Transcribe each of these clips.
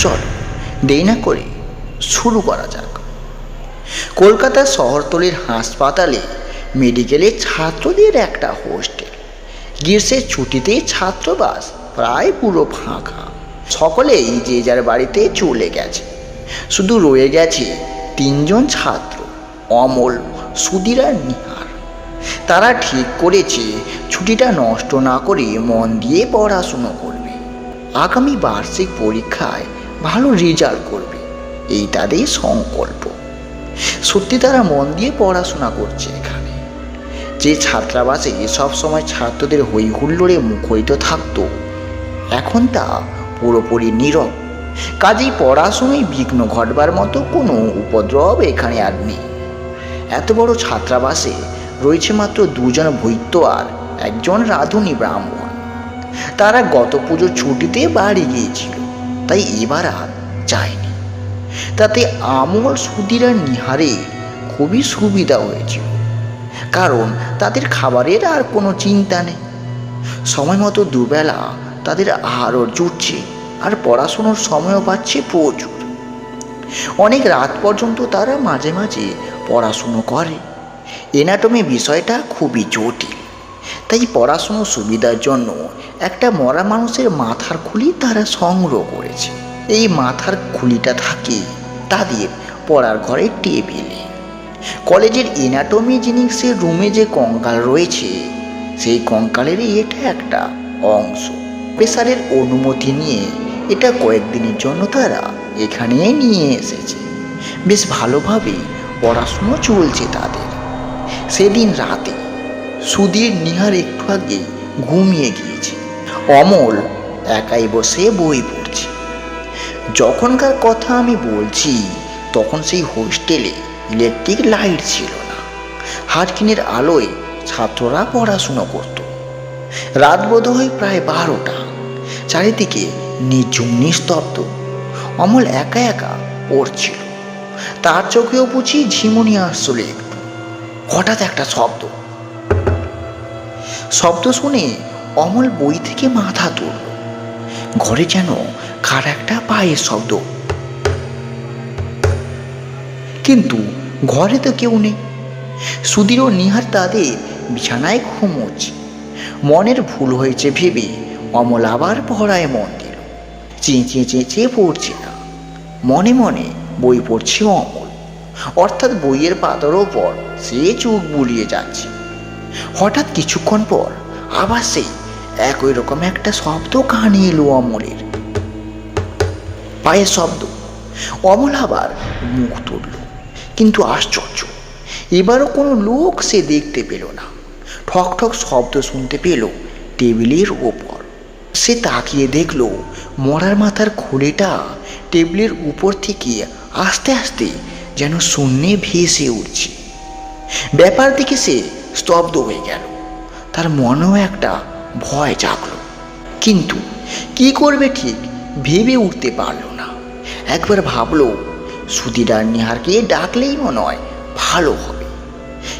চলো দেরি না করে শুরু করা যাক। কলকাতার শহরতলির হাসপাতালে মেডিকেলে ছাত্রদের একটা হোস্টেল। গ্রীষ্মের ছুটিতে ছাত্রবাস প্রায় পুরো ফাঁকা। সকলেই যে যার বাড়িতে চলে গেছে। শুধু রয়ে গেছে তিনজন ছাত্র, অমল, সুধীর আর নিহার। তারা ঠিক করেছে ছুটিটা নষ্ট না করে মন দিয়ে পড়াশুনো করবে। আগামী বার্ষিক পরীক্ষায় ভালো রেজাল্ট করবে, এই তাদের সংকল্প। সত্যি তারা মন দিয়ে পড়াশোনা করছে এখানে। যে ছাত্রাবাসে সবসময় ছাত্রদের হই হুল্লোড়ে মুখরিত থাকতো, এখন তা পুরোপুরি নীরব। কাজেই পড়াশোনায় বিঘ্ন ঘটবার মতো কোনো উপদ্রব এখানে আর নেই। এত বড় ছাত্রাবাসে রয়েছে মাত্র দুজন বৈদ্য আর একজন রাঁধুনি ব্রাহ্মণ। তারা গত পুজোর ছুটিতে বাড়ি গিয়েছিল, তাই এবার আর যায়নি। তাতে আমল, সুধীর আর নিহারের খুবই সুবিধা হয়েছিল, কারণ তাদের খাবারের আর কোনো চিন্তা নেই। সময় মতো দুবেলা তাদের আহারও জুটছে আর পড়াশুনোর সময়ও পাচ্ছে প্রচুর। অনেক রাত পর্যন্ত তারা মাঝে মাঝে পড়াশুনো করে। এনাটমি বিষয়টা খুবই জটিল, তাই পড়াশুনোর সুবিধার জন্য একটা মরা মানুষের মাথার খুলি তারা সংগ্রহ করেছে। এই মাথার খুলিটা থাকে তাদের পড়ার ঘরের টেবিলে। কলেজের এনাটমি জিনিসের রুমে যে কঙ্কাল রয়েছে, সেই কঙ্কালেরই এটা একটা অংশ। প্রফেসরের অনুমতি নিয়ে এটা কয়েকদিনের জন্য তারা এখানে নিয়ে এসেছে। বেশ ভালোভাবেই পড়াশুনো চলছে তাদের। সেদিন রাতে সুধীর, নিহার একটু আগে ঘুমিয়ে গিয়েছে। অমল একাই বসে বই পড়ছে। যখনকার কথা আমি বলছি, তখন সেই হোস্টেলে ইলেকট্রিক লাইট ছিল না। হাটকিনের আলোয় ছাত্ররা পড়াশুনো করত। রাত বোধ হয় প্রায় 12টা। চারিদিকে নিঝুম নিস্তব্ধ। অমল একা একা পড়ছিল। তার চোখেও বুঝি ঝিমুনি আসছিল একটু। হঠাৎ একটা শব্দ শুনে অমল বই থেকে মাথা তুলল। ঘরে যেন কার একটা পায়ের শব্দ, কিন্তু ঘরে তো কেউ নেই। সুধীর ও নিহার তাদের বিছানায় ঘুমোচ্ছে। মনের ভুল হয়েছে ভেবে অমল আবার পড়ায় মন দিল। চেঁচিয়ে চেঁচিয়ে পড়ছে না, মনে মনে বই পড়ছে অমল। অর্থাৎ বইয়ের পাতার ওপর সে চোখ বুলিয়ে যাচ্ছে। হঠাৎ কিছুক্ষণ পর আবার সেই একই রকম একটা শব্দ কানে এলো অমলের। পায়ের শব্দ। অমল আবার মুখ তুলল, কিন্তু আশ্চর্য, এবারও কোনো লোক সে দেখতে পেল না। ঠক ঠক শব্দ শুনতে পেল টেবিলের ওপর। সে তাকিয়ে দেখল মরার মাথার খুলিটা টেবিলের উপর থেকে আস্তে আস্তে যেন শূন্যে ভেসে উঠছে। ব্যাপার দেখে সে স্তব্ধ হয়ে গেল। তার মনেও একটা ভয় জাগলো, কিন্তু কি করবে ঠিক ভেবে উঠতে পারল না। একবার ভাবলো সুধীর আর নিহারকে ডাকলেই মনে হয় ভালো হবে,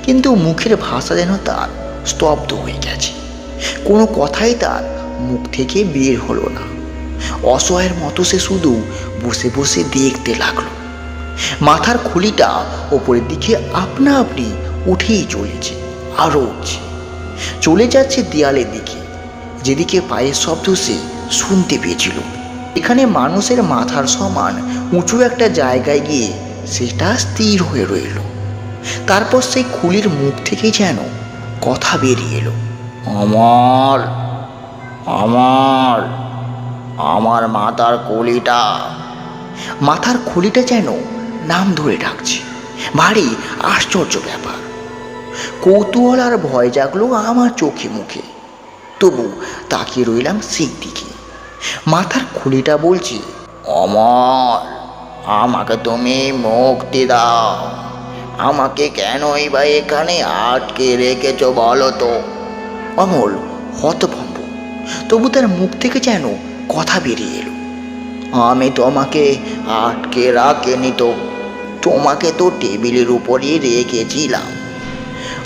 কিন্তু মুখের ভাষা যেন তার স্তব্ধ হয়ে গেছে। কোনো কথাই তার মুখ থেকে বের হলো না। অসহায়ের মতো সে শুধু বসে বসে দেখতে লাগলো। মাথার খুলিটা ওপরের দিকে আপনা আপনি উঠেই চলেছে, আরও উঠছে, চলে যাচ্ছে দেয়ালের দিকে, যেদিকে পায়ের শব্দ সে শুনতে পেয়েছিল। এখানে মানুষের মাথার সমান উঁচু একটা জায়গায় গিয়ে সেটা স্থির হয়ে রইল। তারপর সেই খুলির মুখ থেকে যেন কথা বেরিয়ে এলো, আমার আমার আমার মাথার খুলিটা। মাথার খুলিটা যেন নাম ধরে ডাকছে। ভারী আশ্চর্য ব্যাপার। কৌতূহল আর ভয় জাগলো আমার চোখে মুখে। তবু তাকিয়ে রইলাম সেই দিকে। মাথার খুলিটা বলছে, অমর, আমাকে তুমি মুক্তি দাও। আমাকে কেনই বা এখানে আটকে রেখেছ বলো তো। অমল হতভম্ব, তবু তার মুখ থেকে যেন কথা বেরিয়ে এলো, আমি তোমাকে আটকে রাখিনি তো, তোমাকে তো টেবিলের উপরই রেখেছিলাম।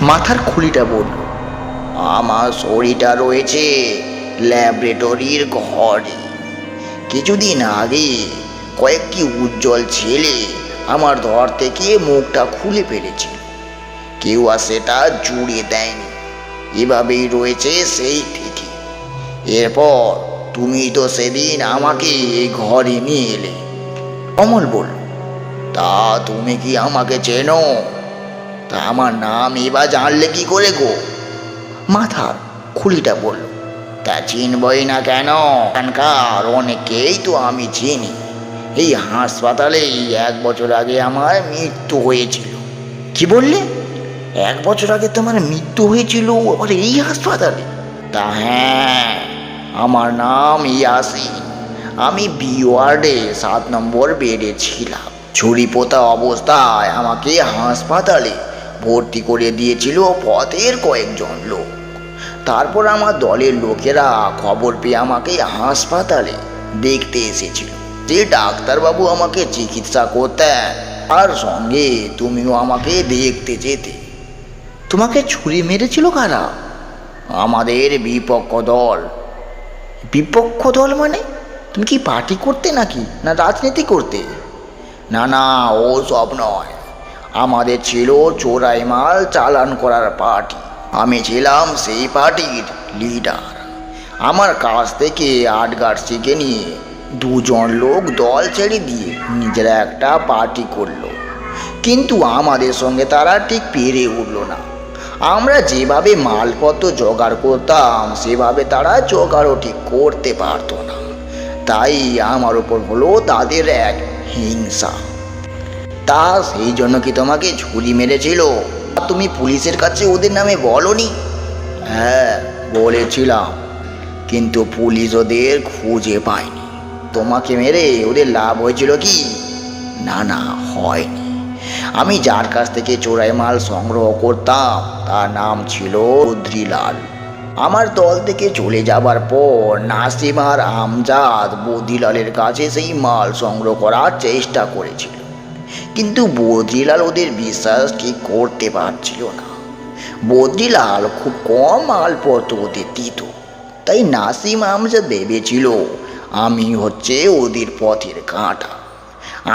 মাথার খুলিটা বলল, আমার শরীরটা রয়েছে ল্যাবরেটরির ঘরে। কিছুদিন আগে কয়েকটি উজ্জ্বল ছেলে আমার ধর থেকে মুখটা খুলে ফেলেছিল। কেউ আর সেটা জুড়ে দেয়নি, এভাবেই রয়েছে সেই থেকে। এরপর তুমি তো সেদিন আমাকে এই ঘরে নিয়ে এলে। অমল বলল, তা তুমি কি আমাকে চেনো? তা আমার নাম এবার জানলে কি করে গো? মাথার খুলিটা বলল, তা চিনবই না কেন? এখানকার অনেকেই তো আমি চিনি। এই হাসপাতালেই 1 বছর আগে আমার মৃত্যু হয়েছিল। কি বললে? 1 বছর আগে তোমার মৃত্যু হয়েছিল আবার এই হাসপাতালে? তা হ্যাঁ, আমার নাম ইয়াসিন। আমি বি ওয়ার্ডে 7 নম্বর বেডে ছিলাম। ছুরি পোতা অবস্থায় আমাকে হাসপাতালে ভর্তি করে দিয়েছিল পথের কয়েকজন লোক। তারপর আমার দলের লোকেরা খবর পেয়ে আমাকে হাসপাতালে দেখতে এসেছিল। যে ডাক্তারবাবু আমাকে চিকিৎসা করতেন আর সঙ্গে তুমিও আমাকে দেখতে যেতে। তোমাকে ছুরি মেরেছিল কারা? আমাদের বিপক্ষ দল। বিপক্ষ দল মানে? তুমি কি পার্টি করতে নাকি, না রাজনীতি করতে? না না, ও সব নয়। আমাদের ছিল চোরাই মাল চালান করার পার্টি। আমি ছিলাম সেই পার্টির লিডার। আমার কাছ থেকে আটগাট শিখে নিয়ে 2 জন লোক দল ছেড়ে দিয়ে নিজেরা একটা পার্টি করলো। কিন্তু আমাদের সঙ্গে তারা ঠিক পেরে উঠল না। আমরা যেভাবে মালপত্র জোগাড় করতাম সেভাবে তারা জোগাড়ও ঠিক করতে পারতো না। তাই আমার উপর হলো তাদের এক হিংসা। তা সেই জন্য কি তোমাকে ছুরি মেরেছিল? তুমি পুলিশের কাছে ওদের নামে বলনি? হ্যাঁ, বলেছিলাম, কিন্তু পুলিশ ওদের খুঁজে পায়নি। তোমাকে মেরে ওদের লাভ হয়েছিল কি? না না, হয়নি। আমি যার কাছ থেকে চোরাই মাল সংগ্রহ করতাম তার নাম ছিল বদ্রিলাল। আমার দল থেকে চলে যাবার পর নাসিম আর আমজাদ বদ্রিলালের কাছে সেই মাল সংগ্রহ করার চেষ্টা করেছিল, কিন্তু বদ্রিলাল ওদের বিশ্বাস ঠিক করতে পারছিল না। বদ্রিলাল খুব কম মালপত্র ওদের দিত। তাই নাসিম আমজাদ ভেবেছিল আমি হচ্ছে ওদের পথের কাঁটা।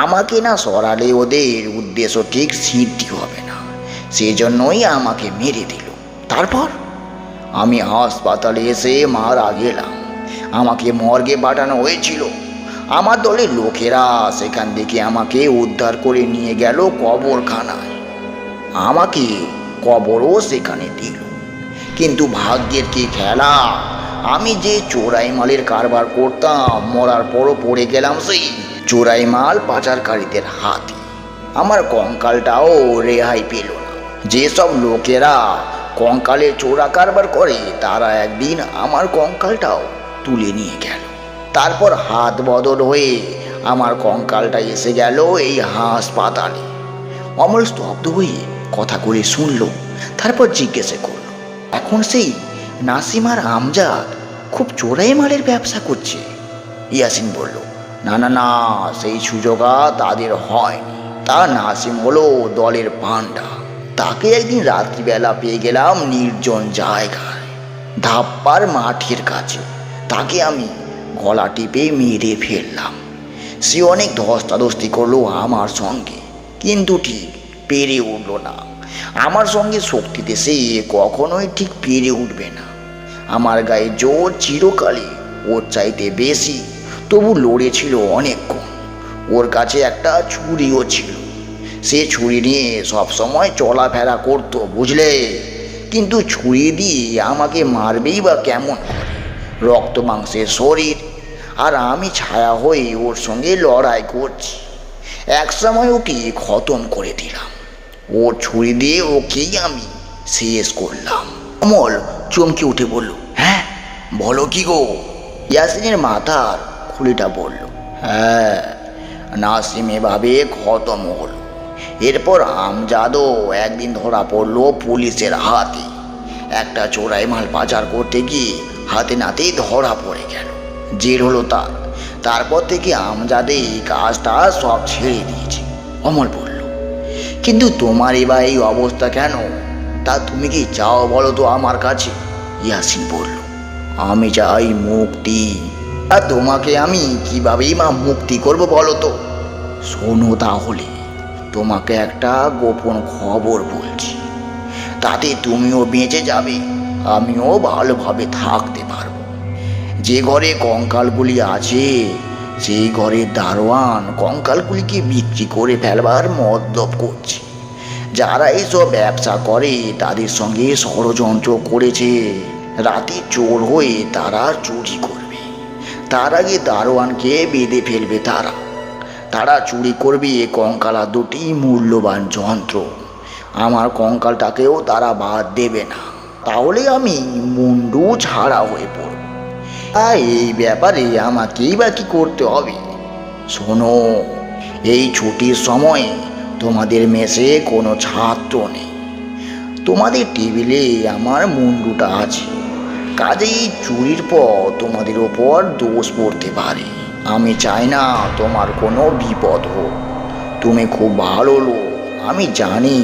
আমাকে না সরালে ওদের উদ্দেশ্য ঠিক সিদ্ধি হবে না, সেজন্যই আমাকে মেরে দিল। তারপর আমি হাসপাতালে এসে মারা গেলাম। আমাকে মর্গে পাঠানো হয়েছিল। আমার দলের লোকেরা সেখান থেকে আমাকে উদ্ধার করে নিয়ে গেল কবরখানায়। আমাকে কবরও সেখানে দিল। কিন্তু ভাগ্যের কি খেলা, আমি যে চোরাই মালের কারবার করতাম মরার পরও পড়ে গেলাম সেই চোরাই মাল পাচারকারীদের হাতে। আমার কঙ্কালটাও রেহাই পেল না। যেসব লোকেরা কঙ্কালের চোরা কারবার করে তারা একদিন আমার কঙ্কালটাও তুলে নিয়ে গেল। তারপর হাত বদল হয়ে আমার কঙ্কালটা এসে গেল এই হাসপাতালে। অমল স্তব্ধ হয়ে কথা করে শুনল, তারপর জিজ্ঞেস করল, এখন সেই নাসিম আর আমজাদ খুব চোরাই মালের ব্যবসা করছে? ইয়াসিন বলল, না না না, সেই সুযোগ তাদের হয়নি। তা নাসিম হলো দলের পান্ডা। তাকে একদিন রাত্রিবেলা পেয়ে গেলাম নির্জন জায়গায়, ধাপ্পার মাঠের কাছে। তাকে আমি গলা টিপে মেরে ফেললাম। সে অনেক ধস্তাধস্তি করলো আমার সঙ্গে, কিন্তু ঠিক পেরে উঠল না। আমার সঙ্গে শক্তিতে সে কখনোই ঠিক পেরে উঠবে না। আমার গায়ে জোর চিরকালই ওর চাইতে বেশি, তবু লড়েছিল অনেকক্ষণ। ওর কাছে একটা ছুরিও ছিল। সে ছুরি নিয়ে সবসময় চলাফেরা করতো, বুঝলে? কিন্তু ছুরি দিয়ে আমাকে মারবেই বা কেমন করে? রক্ত মাংসের শরীর, আর আমি ছায়া হয়ে ওর সঙ্গে লড়াই করছি। একসময় ওকে খতম করে দিলাম। ওর ছুরি দিয়ে ওকেই আমি শেষ করলাম। অমল চমকে উঠে বলল, হ্যাঁ, বলো কি গো? ইয়াসিনের মাথার খুলিটা বলল, হ্যাঁ, নাসিম এভাবে খতম হলো। এরপর আমজাদও একদিন ধরা পড়লো পুলিশের হাতে। একটা চোরাই মাল পাচার করতে গিয়ে হাতে নাতেই ধরা পড়ে গেল। জেল হলো তার। তারপর থেকে আমজাদে এই কাজটা সব ছেড়ে দিয়েছে। অমল বলল, কিন্তু তোমার এবার এই অবস্থা কেন? তা তুমি কি চাও বলো তো আমার কাছে? ইয়াসিন বলল, আমি চাই মুক্তি। আর তোমাকে আমি কিভাবেই বা মুক্তি করব বলো তো? শোনো তাহলে, তোমাকে একটা গোপন খবর বলছি, তাতে তুমিও বেঁচে যাবে, আমিও ভালোভাবে থাকতে পারবো। যে ঘরে কঙ্কালগুলি আছে সেই ঘরের দারোয়ান কঙ্কালগুলিকে বিক্রি করে ফেলবার মতলব করছে। যারা এইসব ব্যবসা করে তাদের সঙ্গে ষড়যন্ত্র করেছে। রাতে চোর হয়ে তারা চুরি করবে, তার আগে দারোয়ানকে বেঁধে ফেলবে। তারা চুরি করবে কঙ্কালা দুটি মূল্যবান যন্ত্র। আমার কঙ্কালটাকেও তারা বাদ দেবে না, তাহলে আমি মুন্ডু ছাড়া হয়ে পড়ব। আর এই ব্যাপারে আমাকেই বা কি করতে হবে? শোনো, এই ছুটির সময়ে তোমাদের মেসে কোনো ছাত্র নেই। তোমাদের টেবিলে আমার মুন্ডুটা আছে, কাজেই চুরির পর তোমাদের ওপর দোষ পড়তে পারে। আমি চাই না তোমার কোনো বিপদ হোক। তুমি খুব ভালো লোক, আমি জানি।